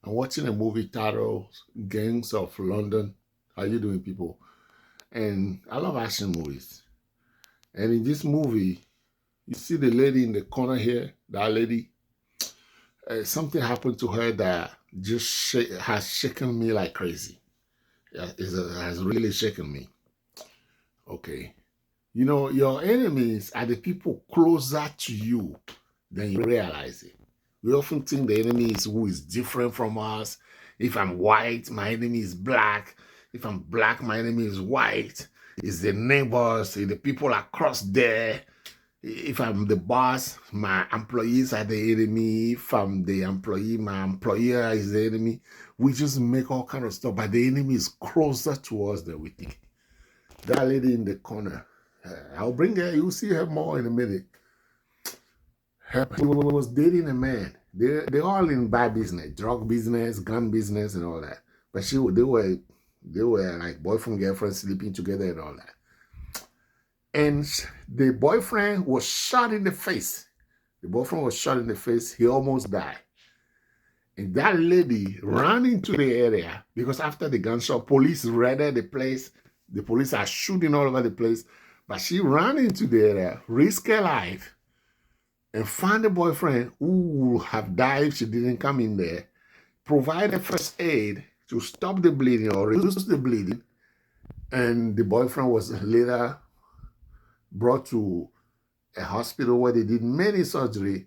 I'm watching a movie titled Gangs of London. How you doing, people? And I love action movies. And in this movie, you see the lady in the corner here, that lady. Something happened to her that just has shaken me like crazy. Yeah, has really shaken me. Okay. You know, your enemies are the people closer to you than you realize it. We often think the enemy is who is different from us. If I'm white, my enemy is black. If I'm black, my enemy is white. It's the neighbors, it's the people across there. If I'm the boss, my employees are the enemy. If I'm the employee, my employer is the enemy. We just make all kind of stuff, but the enemy is closer to us than we think. That lady in the corner, I'll bring her. You'll see her more in a minute. He was dating a man. They're all in bad business, drug business, gun business, and all that. But they were like boyfriend girlfriend sleeping together and all that. And the boyfriend was shot in the face. The boyfriend was shot in the face. He almost died. And that lady ran into the area because after the gunshot, police raided the place. The police are shooting all over the place. But she ran into the area, risked her life, and found the boyfriend who would have died if she didn't come in there, provided first aid to stop the bleeding or reduce the bleeding. And the boyfriend was later brought to a hospital where they did many surgery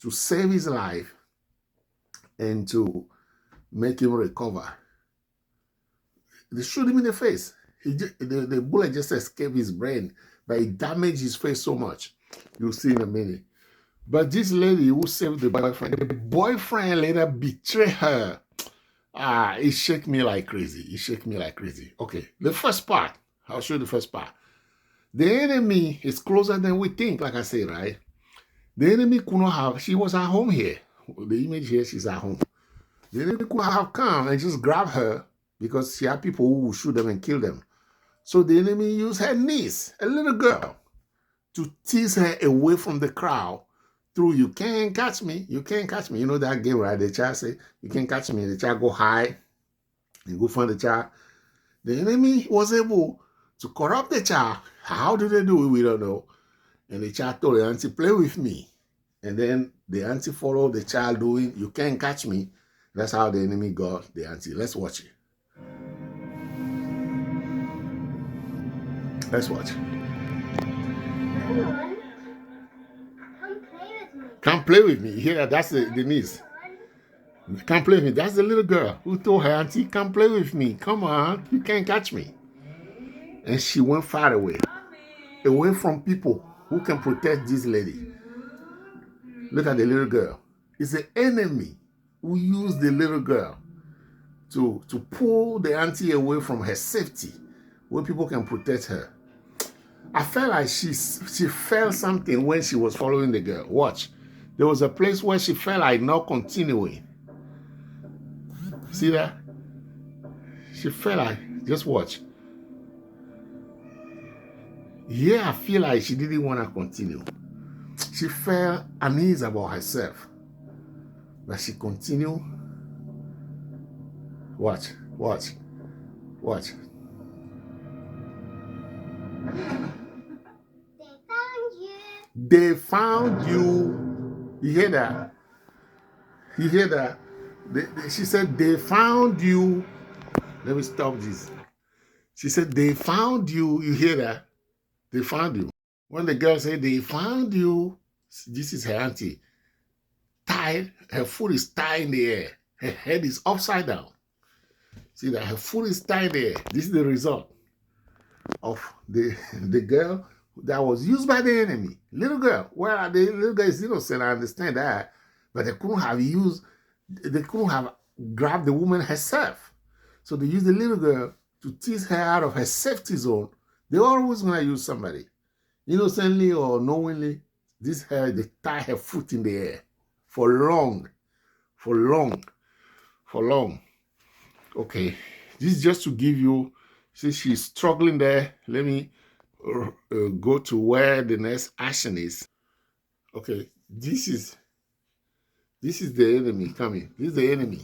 to save his life and to make him recover. They shoot him in the face. The bullet just escaped his brain, but it damaged his face so much. You'll see in a minute. But this lady who saved the boyfriend later betrayed her. It shook me like crazy. It shook me like crazy. Okay, the first part. I'll show you the first part. The enemy is closer than we think, like I say, right? The enemy could not have, she was at home here. The image here, she's at home. The enemy could have come and just grabbed her because she had people who would shoot them and kill them. So the enemy used her niece, a little girl, to tease her away from the crowd through "you can't catch me, you can't catch me." You know that game, right? The child say, "You can't catch me." The child go hide and go find the child. The enemy was able to corrupt the child. How did they do it? We don't know. And the child told the auntie, "Play with me." And then the auntie followed the child doing "you can't catch me." That's how the enemy got the auntie. Let's watch it. Let's watch. Come on. Come play with me. Come play with me. Yeah, that's the niece. Come play with me. That's the little girl who told her auntie, "Come play with me. Come on. You can't catch me." And she went far away from people who can protect this lady. Look at the little girl. It's the enemy who used the little girl to pull the auntie away from her safety where people can protect her. I felt like she felt something when she was following the girl. Watch. There was a place where she felt like not continuing. See that? She felt like, just watch. Yeah, I feel like she didn't want to continue. She felt uneasy about herself. But she continued. Watch, watch, watch. They found you. They found you. You hear that? You hear that? She said, "They found you." Let me stop this. She said, "They found you." You hear that? They found you. When the girl said, "They found you," this is her auntie. Tied, her foot is tied in the air. Her head is upside down. See that? Her foot is tied in the air. This is the result of the girl that was used by the enemy. Little girl. Well, the little girl is innocent, I understand that. But they couldn't have grabbed the woman herself. So they used the little girl to tease her out of her safety zone. They're always going to use somebody. Innocently or knowingly, they tie her foot in the air for long. Okay, this is just to give you, see she's struggling there. Let me go to where the next action is. Okay, this is the enemy coming. This is the enemy.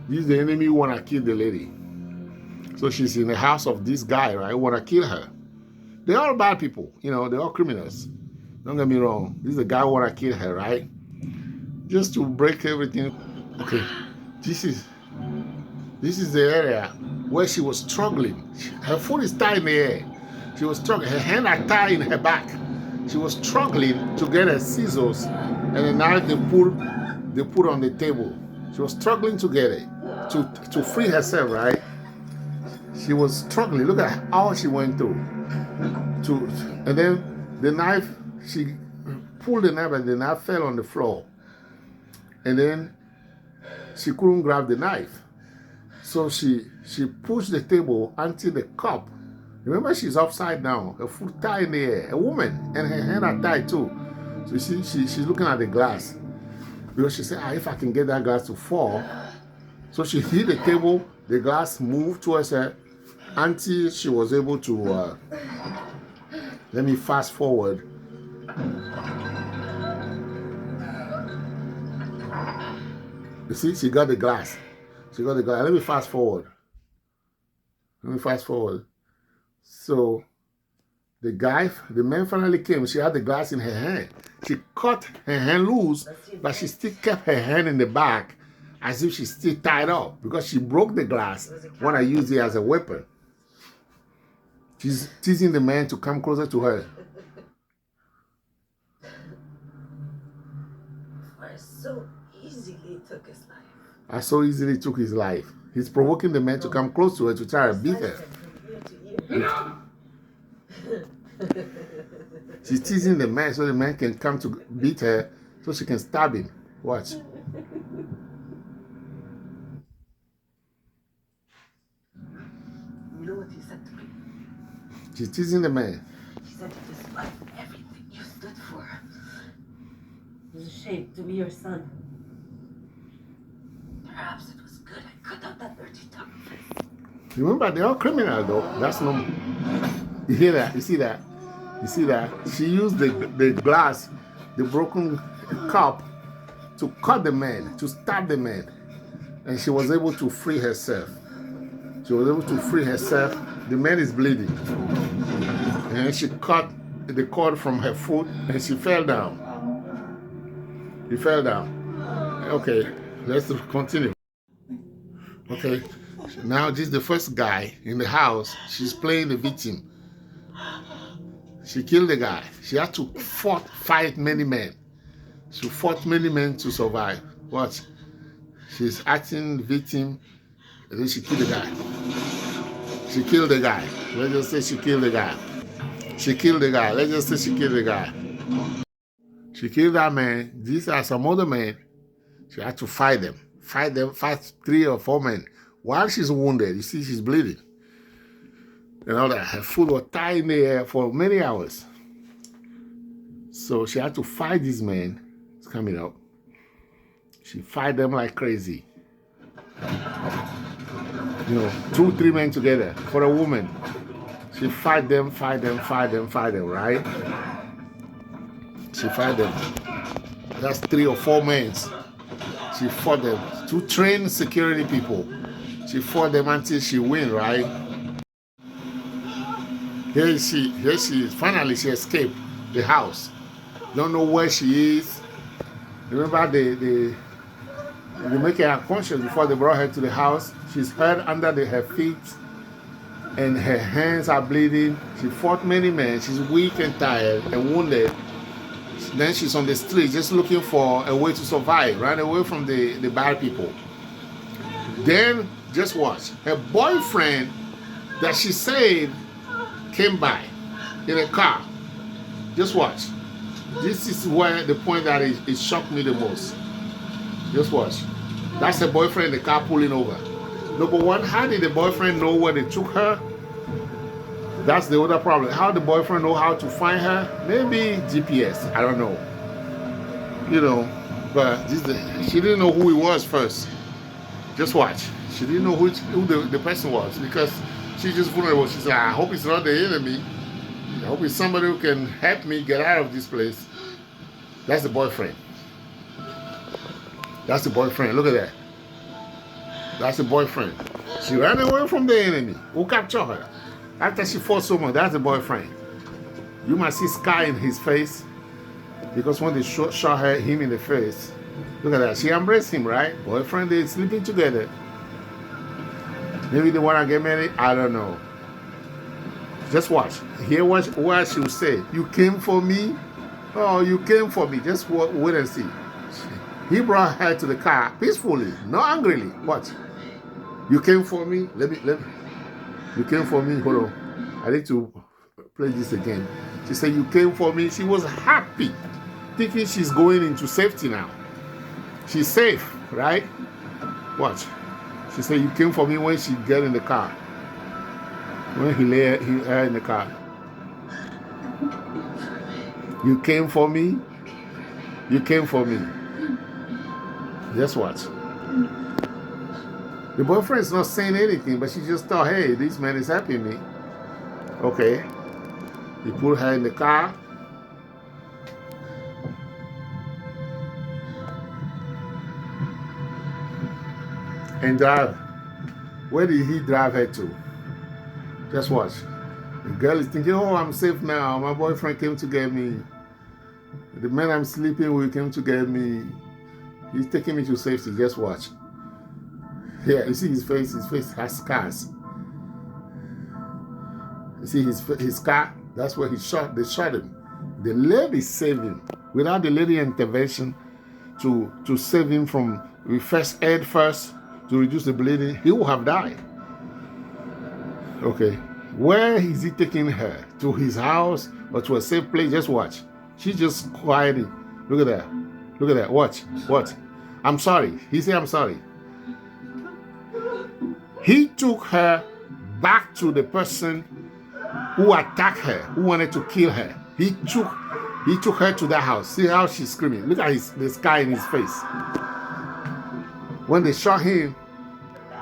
This is the enemy who want to kill the lady. So she's in the house of this guy, right? Who want to kill her. They're all bad people, you know, they're all criminals. Don't get me wrong. This is the guy who want to kill her, right? Just to break everything. Okay, this is the area where she was struggling. Her foot is tied in the air. She was struggling. Her hand are tied in her back. She was struggling to get her scissors and a knife they put on the table. She was struggling to get it, to free herself, right? She was struggling. Look at all she went through. And then the knife, she pulled the knife and the knife fell on the floor. And then she couldn't grab the knife. So she pushed the table until the cup. Remember, she's upside down, her foot tied in the air. A woman, and her hand are tied too. So you see, she's looking at the glass. Because she said, if I can get that glass to fall. So she hit the table, the glass moved towards her until she was able to, let me fast forward. You see, she got the glass. She got the glass. Let me fast forward. So the man finally came. She had the glass in her hand. She cut her hand loose, but she still kept her hand in the back as if she's still tied up because she broke the glass when I used it as a weapon. She's teasing the man to come closer to her. I so easily took his life. I so easily took his life. He's provoking the man to come close to her to try to beat her. She's teasing the man so the man can come to beat her so she can stab him. Watch. You know what he said to me? She's teasing the man. He said, despite everything you stood for, it was a shame to be your son. Perhaps it was good I cut out that dirty tongue. Remember, they're all criminal though. That's no. You hear that? You see that? You see that? She used the glass, the broken cup, to cut the man, to stab the man. And she was able to free herself. The man is bleeding. And she cut the cord from her foot and she fell down. He fell down. Okay, let's continue. Okay, now this is the first guy in the house. She's playing the victim. She killed the guy. She had to fight many men. She fought many men to survive. Watch. She's acting victim, and then she killed the guy. She killed the guy. Let's just say she killed the guy. She killed the guy. Let's just say she killed the guy. She killed that man. These are some other men. She had to fight them. Fight 3 or 4 men. While she's wounded, you see she's bleeding. And all that. Her foot was tied in the air for many hours. So she had to fight these men. It's coming up. She fight them like crazy. 2, 3 men together for a woman. She fight them, right? She fight them. That's 3 or 4 men. She fought them. 2 trained security people. She fought them until she win, right? Here she is. Finally, she escaped the house. Don't know where she is. Remember, they make her unconscious before they brought her to the house. She's hurt under her feet, and her hands are bleeding. She fought many men. She's weak and tired and wounded. Then she's on the street just looking for a way to survive, run away from the bad people. Then, just watch. Her boyfriend that she saved came by in a car. Just watch. This is where the point that it shocked me the most. Just watch. That's her boyfriend in the car pulling over. Number one, how did the boyfriend know where they took her? That's the other problem. How the boyfriend know how to find her? Maybe GPS. I don't know. But she didn't know who he was first. Just watch. She didn't know who the person was because she's just vulnerable. She said, I hope it's not the enemy. I hope it's somebody who can help me get out of this place. That's the boyfriend. That's the boyfriend. Look at that. That's a boyfriend. She ran away from the enemy who captured her. After she fought so much, that's a boyfriend. You must see scar in his face because when they shot him in the face, look at that. She embraced him, right? Boyfriend, they sleeping together. Maybe they want to get married. I don't know. Just watch. Hear what she will say. You came for me? Oh, you came for me. Just wait and see. He brought her to the car peacefully, not angrily. Watch. You came for me? Let me. You came for me? Hold on. I need to play this again. She said, you came for me. She was happy, thinking she's going into safety now. She's safe, right? Watch. She said, you came for me when she get in the car. When he lay her in the car. You came for me? You came for me. Just watch. The boyfriend's not saying anything, but she just thought, hey, this man is helping me. Okay. He put her in the car. And drive. Where did he drive her to? Just watch. The girl is thinking, oh, I'm safe now. My boyfriend came to get me. The man I'm sleeping with came to get me. He's taking me to safety. Just watch. Here, you see his face? His face has scars. You see his scar? That's where they shot him. The lady saved him. Without the lady intervention to save him from first aid first, to reduce the bleeding, he would have died. Okay. Where is he taking her? To his house or to a safe place? Just watch. She's just quieting. Look at that. Look at that. Watch. What? I'm sorry. He said, I'm sorry. He took her back to the person who attacked her, who wanted to kill her. He took her to that house. See how she's screaming. Look at the scar in his face. When they shot him,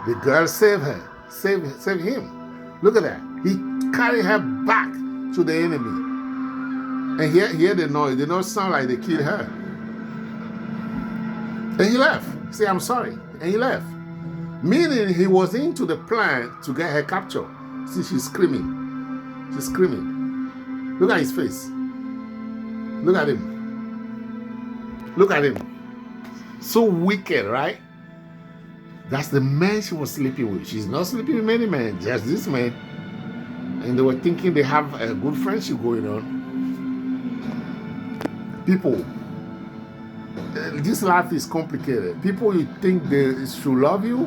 the girl saved her. Saved him. Look at that. He carried her back to the enemy. And hear the noise. The noise sound like they killed her. And he left. Say, I'm sorry. And he left. Meaning he was into the plan to get her captured. See, she's screaming. She's screaming. Look at his face. Look at him. Look at him. So wicked, right? That's the man she was sleeping with. She's not sleeping with many men, just this man. And they were thinking they have a good friendship going on. People, this life is complicated. People you think they should love you,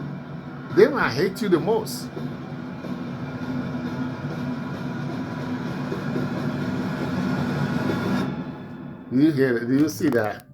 they might hate you the most. Do you hear it? Do you see that?